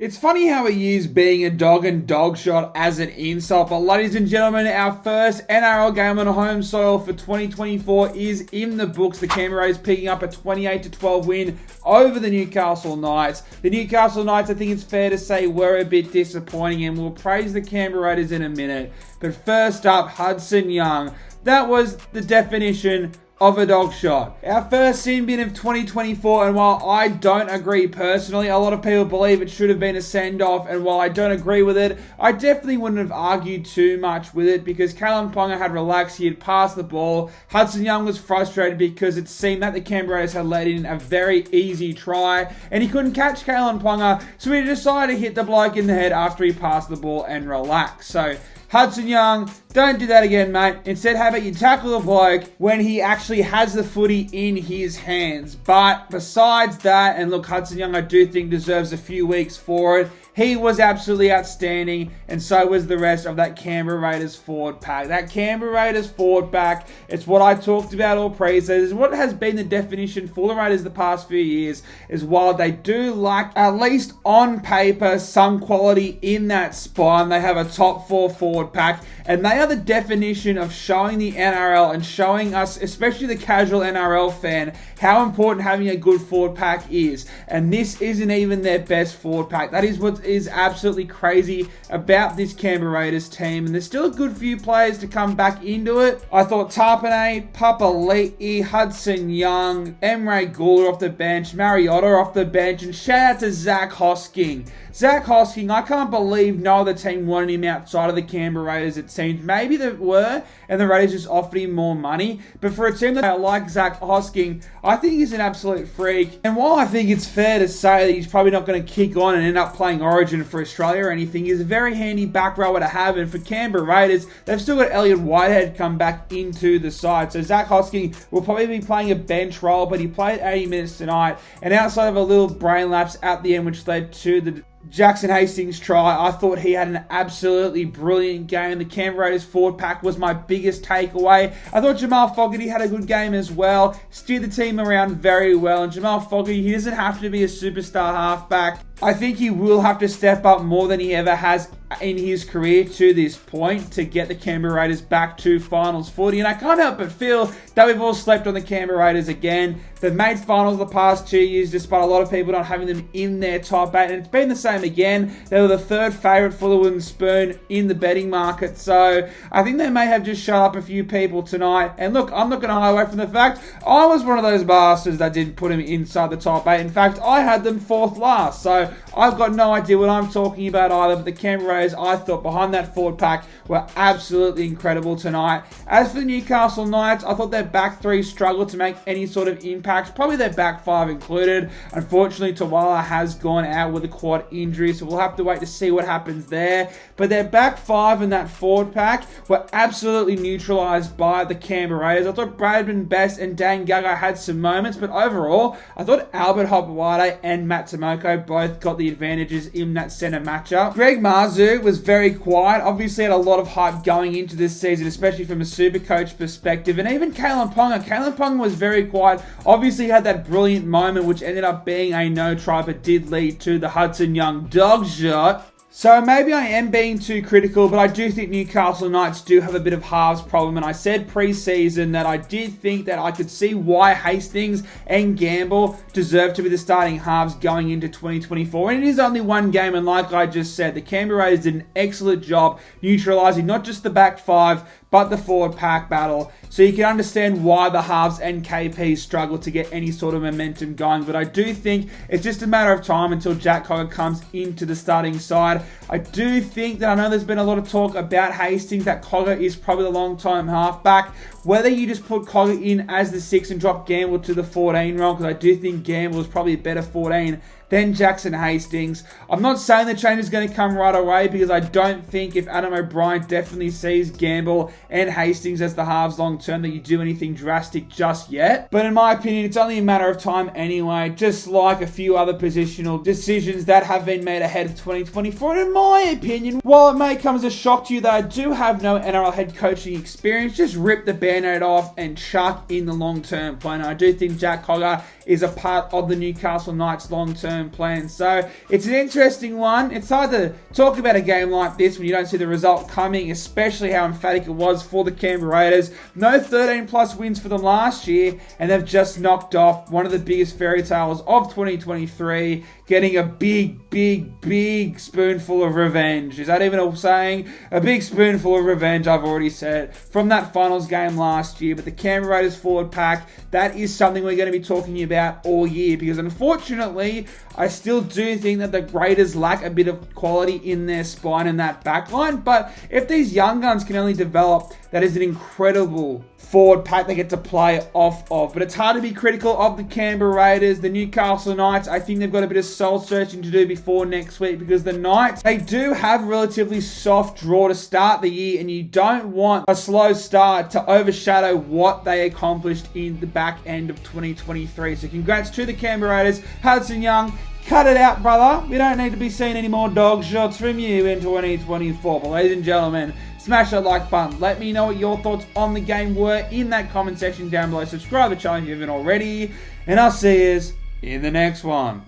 It's funny how we use being a dog and dog shot as an insult, but ladies and gentlemen, our first NRL game on home soil for 2024 is in the books. The Canberra Raiders picking up a 28-12 win over the Newcastle Knights. The Newcastle Knights, I think it's fair to say, were a bit disappointing, and we'll praise the Canberra Raiders in a minute. But first up, Hudson Young. That was the definition of a dog shot. Our first sin bin of 2024, and while I don't agree personally, a lot of people believe it should have been a send-off, and while I don't agree with it, I definitely wouldn't have argued too much with it because Kalyn Ponga had relaxed, he had passed the ball. Hudson Young was frustrated because it seemed that the Canberra Raiders had let in a very easy try, and he couldn't catch Kalyn Ponga, so he decided to hit the bloke in the head after he passed the ball and relaxed. So Hudson Young, don't do that again, mate. Instead, how about you tackle the bloke when he actually has the footy in his hands? But besides that, and look, Hudson Young, I do think deserves a few weeks for it. He was absolutely outstanding, and so was the rest of that Canberra Raiders forward pack. That Canberra Raiders forward pack, it's what I talked about all pre-season. It's what has been the definition for the Raiders the past few years, is while they do lack, at least on paper, some quality in that spine, they have a top four forward pack, and they are the definition of showing the NRL and showing us, especially the casual NRL fan, how important having a good forward pack is. And this isn't even their best forward pack. That is what is absolutely crazy about this Canberra Raiders team, and there's still a good few players to come back into it. I thought Tarpanay, Papali'i, Hudson Young, Emre Guler off the bench, Mariota off the bench, and shout out to Zach Hosking. Zach Hosking, I can't believe no other team wanted him outside of the Canberra Raiders, it seems. Maybe they were, and the Raiders just offered him more money. But for a team that like Zach Hosking, I think he's an absolute freak. And while I think it's fair to say that he's probably not going to kick on and end up playing Origin for Australia or anything, he's a very handy back rower to have. And for Canberra Raiders, they've still got Elliot Whitehead come back into the side. So Zach Hosking will probably be playing a bench role, but he played 80 minutes tonight. And outside of a little brain lapse at the end, which led to the Jackson Hastings try, I thought he had an absolutely brilliant game. The Canberra Raiders forward pack was my biggest takeaway. I thought Jamal Fogarty had a good game as well. Steered the team around very well. And Jamal Fogarty, he doesn't have to be a superstar halfback. I think he will have to step up more than he ever has in his career to this point to get the Canberra Raiders back to finals footy. And I can't help but feel that we've all slept on the Canberra Raiders again. They've made finals the past 2 years despite a lot of people not having them in their top 8. And it's been the same again. They were the third favourite for the wooden spoon in the betting market. So I think they may have just shut up a few people tonight. And look, I'm not going to hide away from the fact I was one of those bastards that didn't put him inside the top 8. In fact, I had them fourth last. So I've got no idea what I'm talking about either, but the Canberra Raiders, I thought, behind that forward pack were absolutely incredible tonight. As for the Newcastle Knights, I thought their back three struggled to make any sort of impact, probably their back five included. Unfortunately, Tawala has gone out with a quad injury, so we'll have to wait to see what happens there. But their back five and that forward pack were absolutely neutralised by the Canberra Raiders. I thought Bradman Best and Dan Gaga had some moments, but overall, I thought Albert Hopewade and Matt Tomoko both got the advantages in that centre matchup. Greg Marzhew was very quiet, obviously had a lot of hype going into this season, especially from a super coach perspective, and even Kalyn Ponga was very quiet, obviously had that brilliant moment which ended up being a no try but did lead to the Hudson Young dog shot. So maybe I am being too critical, but I do think Newcastle Knights do have a bit of halves problem. And I said pre-season that I did think that I could see why Hastings and Gamble deserve to be the starting halves going into 2024. And it is only one game, and like I just said, the Canberra Raiders did an excellent job neutralising not just the back five, but the forward pack battle. So you can understand why the halves and KPs struggle to get any sort of momentum going. But I do think it's just a matter of time until Jack Cogger comes into the starting side. I do think that I know there's been a lot of talk about Hastings, that Cogger is probably the long-time halfback. Whether you just put Cogger in as the 6 and drop Gamble to the 14 role, because I do think Gamble is probably a better 14 than Jackson Hastings. I'm not saying the change is going to come right away, because I don't think if Adam O'Brien definitely sees Gamble and Hastings as the halves long term that you do anything drastic just yet. But in my opinion, it's only a matter of time anyway, just like a few other positional decisions that have been made ahead of 2024. And in my opinion, while it may come as a shock to you that I do have no NRL head coaching experience, just rip the band band-aid off and chuck in the long-term plan. I do think Jack Cogger is a part of the Newcastle Knights long-term plan. So it's an interesting one. It's hard to talk about a game like this when you don't see the result coming, especially how emphatic it was for the Canberra Raiders. No 13-plus wins for them last year, and they've just knocked off one of the biggest fairy tales of 2023, getting a big spoonful of revenge. Is that even a saying? A big spoonful of revenge, I've already said, from that finals game last year. But the Canberra Raiders forward pack, that is something we're going to be talking about all year, because unfortunately, I still do think that the Raiders lack a bit of quality in their spine and that back line. But if these young guns can only develop, that is an incredible forward pack they get to play off of. But it's hard to be critical of the Canberra Raiders. The Newcastle Knights, I think they've got a bit of soul searching to do before next week, because the Knights, they do have a relatively soft draw to start the year, and you don't want a slow start to overshadow what they accomplished in the back end of 2023. So congrats to the Canberra Raiders. Hudson Young, cut it out, brother. We don't need to be seeing any more dog shots from you in 2024. But ladies and gentlemen, smash that like button. Let me know what your thoughts on the game were in that comment section down below. Subscribe to the channel if you haven't already. And I'll see you in the next one.